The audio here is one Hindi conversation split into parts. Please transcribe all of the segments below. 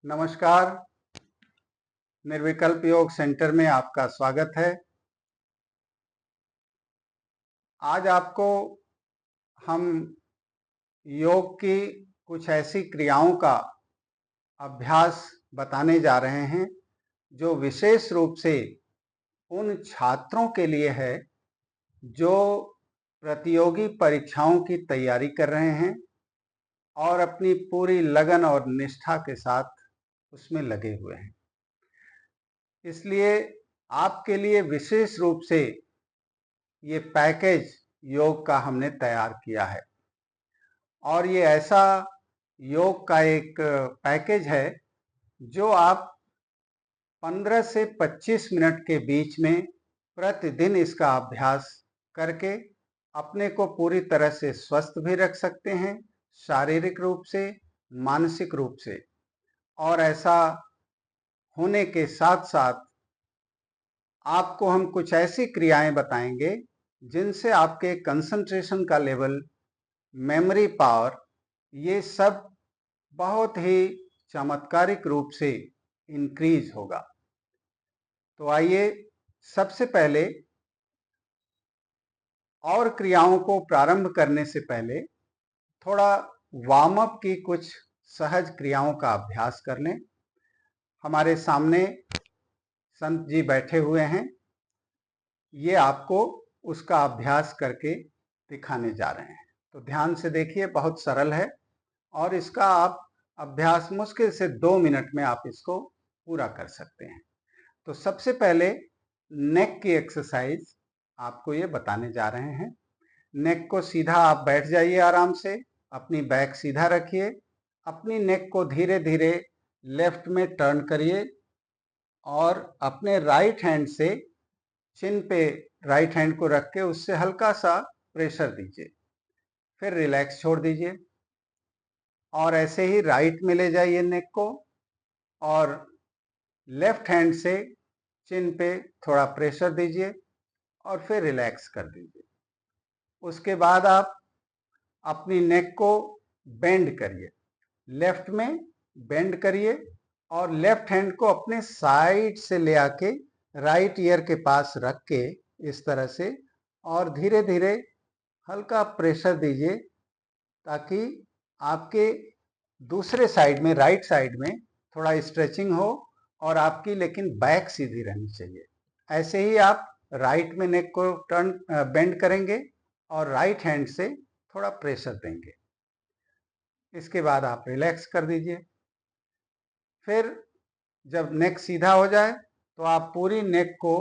नमस्कार। निर्विकल्प योग सेंटर में आपका स्वागत है। आज आपको हम योग की कुछ ऐसी क्रियाओं का अभ्यास बताने जा रहे हैं जो विशेष रूप से उन छात्रों के लिए है जो प्रतियोगी परीक्षाओं की तैयारी कर रहे हैं और अपनी पूरी लगन और निष्ठा के साथ उसमें लगे हुए हैं। इसलिए आपके लिए विशेष रूप से ये पैकेज योग का हमने तैयार किया है और ये ऐसा योग का एक पैकेज है जो आप 15 से 25 मिनट के बीच में प्रतिदिन इसका अभ्यास करके अपने को पूरी तरह से स्वस्थ भी रख सकते हैं, शारीरिक रूप से, मानसिक रूप से। और ऐसा होने के साथ साथ आपको हम कुछ ऐसी क्रियाएं बताएंगे जिनसे आपके कंसंट्रेशन का लेवल, मेमोरी पावर, ये सब बहुत ही चमत्कारिक रूप से इंक्रीज होगा। तो आइए सबसे पहले और क्रियाओं को प्रारंभ करने से पहले थोड़ा वार्म अप की कुछ सहज क्रियाओं का अभ्यास कर लें। हमारे सामने संत जी बैठे हुए हैं, ये आपको उसका अभ्यास करके दिखाने जा रहे हैं। तो ध्यान से देखिए, बहुत सरल है और इसका आप अभ्यास मुश्किल से 2 मिनट में आप इसको पूरा कर सकते हैं। तो सबसे पहले नेक की एक्सरसाइज आपको ये बताने जा रहे हैं। नेक को सीधा आप बैठ जाइए, आराम से अपनी बैक सीधा रखिए, अपनी नेक को धीरे धीरे लेफ्ट में टर्न करिए और अपने राइट हैंड से चिन पे राइट हैंड को रख के उससे हल्का सा प्रेशर दीजिए, फिर रिलैक्स छोड़ दीजिए और ऐसे ही राइट में ले जाइए नेक को और लेफ्ट हैंड से चिन पे थोड़ा प्रेशर दीजिए और फिर रिलैक्स कर दीजिए। उसके बाद आप अपनी नेक को बेंड करिए, लेफ्ट में बेंड करिए और लेफ्ट हैंड को अपने साइड से ले आके राइट ईयर के पास रख के इस तरह से और धीरे धीरे हल्का प्रेशर दीजिए ताकि आपके दूसरे साइड में, राइट साइड में थोड़ा स्ट्रेचिंग हो और आपकी लेकिन बैक सीधी रहनी चाहिए। ऐसे ही आप राइट में नेक को टर्न बेंड करेंगे और राइट हैंड से थोड़ा प्रेशर देंगे। इसके बाद आप रिलैक्स कर दीजिए। फिर जब नेक सीधा हो जाए तो आप पूरी नेक को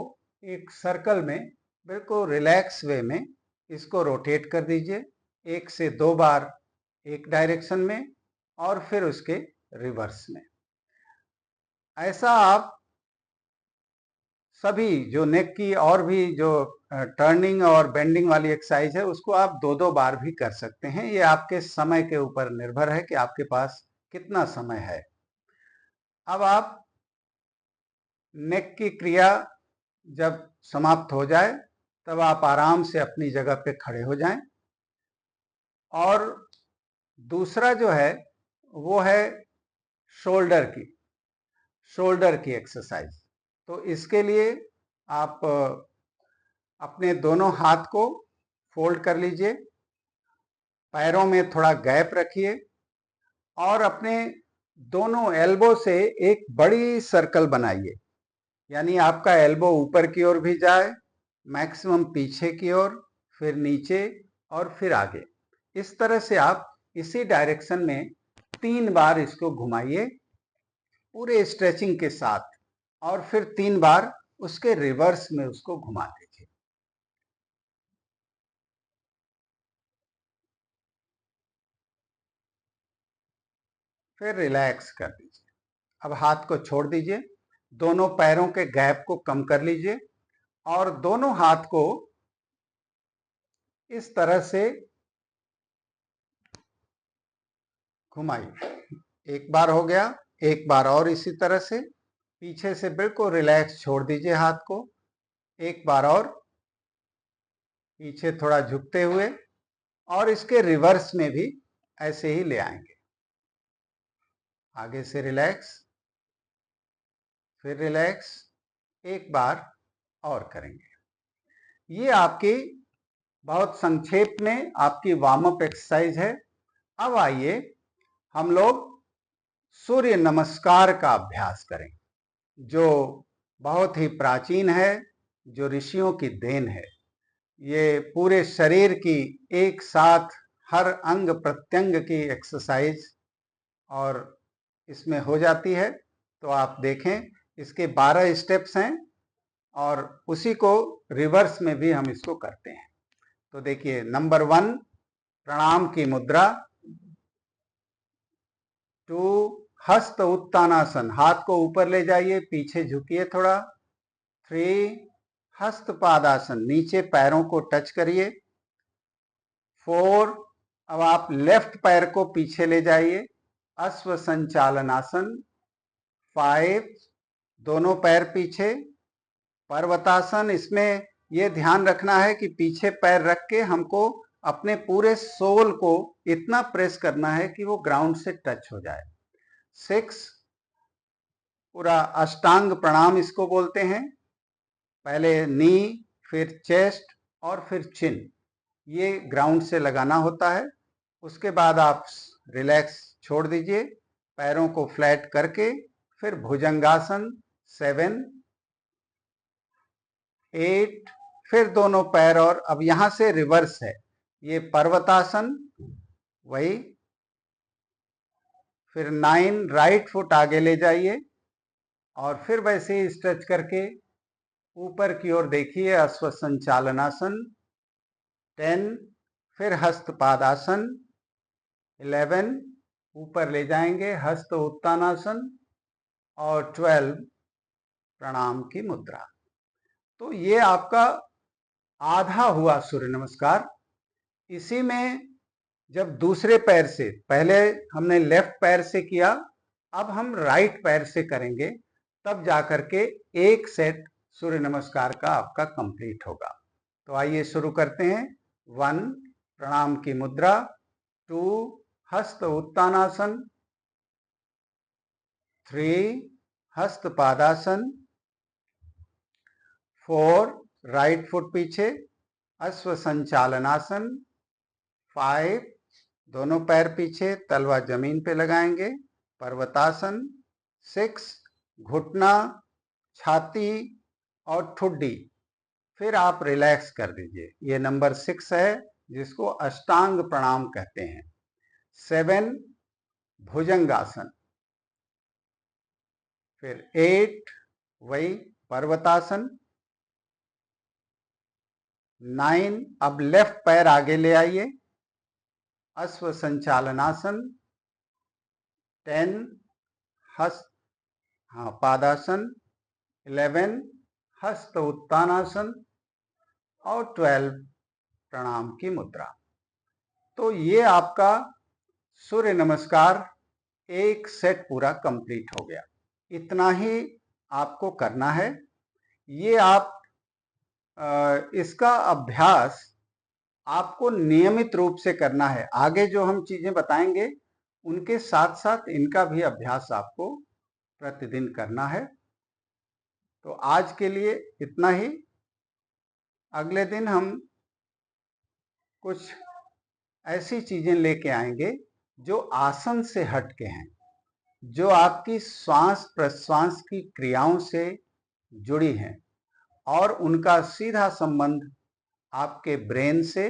एक सर्कल में बिल्कुल रिलैक्स वे में इसको रोटेट कर दीजिए, 1 से 2 बार एक डायरेक्शन में और फिर उसके रिवर्स में। ऐसा आप सभी जो नेक की और भी जो टर्निंग और बेंडिंग वाली एक्सरसाइज है उसको आप 2-2 बार भी कर सकते हैं। ये आपके समय के ऊपर निर्भर है कि आपके पास कितना समय है। अब आप नेक की क्रिया जब समाप्त हो जाए तब आप आराम से अपनी जगह पे खड़े हो जाएं और दूसरा जो है वो है शोल्डर की एक्सरसाइज। तो इसके लिए आप अपने दोनों हाथ को फोल्ड कर लीजिए, पैरों में थोड़ा गैप रखिए और अपने दोनों एल्बो से एक बड़ी सर्कल बनाइए, यानी आपका एल्बो ऊपर की ओर भी जाए, मैक्सिमम पीछे की ओर, फिर नीचे और फिर आगे। इस तरह से आप इसी डायरेक्शन में 3 बार इसको घुमाइए पूरे स्ट्रेचिंग के साथ और फिर 3 बार उसके रिवर्स में उसको घुमा दीजिए। फिर रिलैक्स कर दीजिए। अब हाथ को छोड़ दीजिए, दोनों पैरों के गैप को कम कर लीजिए और दोनों हाथ को इस तरह से घुमाइए। एक बार हो गया, एक बार और इसी तरह से पीछे से बिल्कुल रिलैक्स छोड़ दीजिए हाथ को, एक बार और पीछे थोड़ा झुकते हुए और इसके रिवर्स में भी ऐसे ही ले आएंगे। आगे से रिलैक्स फिर रिलैक्स, एक बार और करेंगे। ये आपकी बहुत संक्षेप में आपकी वार्म अप एक्सरसाइज है। अब आइए हम लोग सूर्य नमस्कार का अभ्यास करें, जो बहुत ही प्राचीन है, जो ऋषियों की देन है। ये पूरे शरीर की एक साथ हर अंग प्रत्यंग की एक्सरसाइज और इसमें हो जाती है। तो आप देखें, इसके 12 स्टेप्स हैं और उसी को रिवर्स में भी हम इसको करते हैं। तो देखिए, नंबर 1 प्रणाम की मुद्रा, 2 हस्त उत्तानासन, हाथ को ऊपर ले जाइए, पीछे झुकिए थोड़ा। 3 हस्त पादासन, नीचे पैरों को टच करिए। 4 अब आप लेफ्ट पैर को पीछे ले जाइए, अश्व संचालनासन। 5 दोनों पैर पीछे, पर्वतासन। इसमें यह ध्यान रखना है कि पीछे पैर रख के हमको अपने पूरे सोल को इतना प्रेस करना है कि वो ग्राउंड से टच हो जाए। 6 पूरा अष्टांग प्रणाम इसको बोलते हैं, पहले नी, फिर चेस्ट और फिर चिन, ये ग्राउंड से लगाना होता है। उसके बाद आप रिलैक्स छोड़ दीजिए, पैरों को फ्लैट करके फिर भुजंगासन। 7 8 फिर दोनों पैर, और अब यहां से रिवर्स है, ये पर्वतासन वही। फिर 9 राइट फुट आगे ले जाइए और फिर वैसे ही स्ट्रेच करके ऊपर की ओर देखिए, अश्व संचालनासन। 10 फिर हस्तपादासन। 11 ऊपर ले जाएंगे, हस्त उत्तानासन। और 12 प्रणाम की मुद्रा। तो ये आपका आधा हुआ सूर्य नमस्कार। इसी में जब दूसरे पैर से, पहले हमने लेफ्ट पैर से किया, अब हम राइट पैर से करेंगे, तब जाकर के एक सेट सूर्य नमस्कार का आपका कंप्लीट होगा। तो आइए शुरू करते हैं। 1 प्रणाम की मुद्रा, 2 हस्त उत्तानासन, 3 हस्त पादासन, 4 राइट फुट पीछे, अश्व संचालनासन। 5 दोनों पैर पीछे, तलवा जमीन पे लगाएंगे, पर्वतासन। 6 घुटना, छाती और ठुड्डी, फिर आप रिलैक्स कर दीजिए। ये नंबर 6 है, जिसको अष्टांग प्रणाम कहते हैं। 7 भुजंगासन। फिर 8 वही पर्वतासन। 9 अब लेफ्ट पैर आगे ले आइए, अश्व संचालनासन। 10 हस्त पादासन। 11 हस्त उत्तानासन और 12 प्रणाम की मुद्रा। तो ये आपका सूर्य नमस्कार एक सेट पूरा कंप्लीट हो गया। इतना ही आपको करना है। ये आप इसका अभ्यास आपको नियमित रूप से करना है। आगे जो हम चीजें बताएंगे उनके साथ साथ इनका भी अभ्यास आपको प्रतिदिन करना है। तो आज के लिए इतना ही। अगले दिन हम कुछ ऐसी चीजें लेके आएंगे जो आसन से हट के हैं, जो आपकी श्वास प्रश्वास की क्रियाओं से जुड़ी हैं और उनका सीधा संबंध आपके ब्रेन से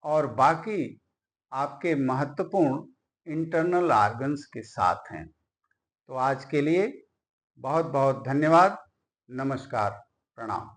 और बाकी आपके महत्वपूर्ण इंटरनल ऑर्गन्स के साथ हैं। तो आज के लिए बहुत बहुत धन्यवाद। नमस्कार, प्रणाम।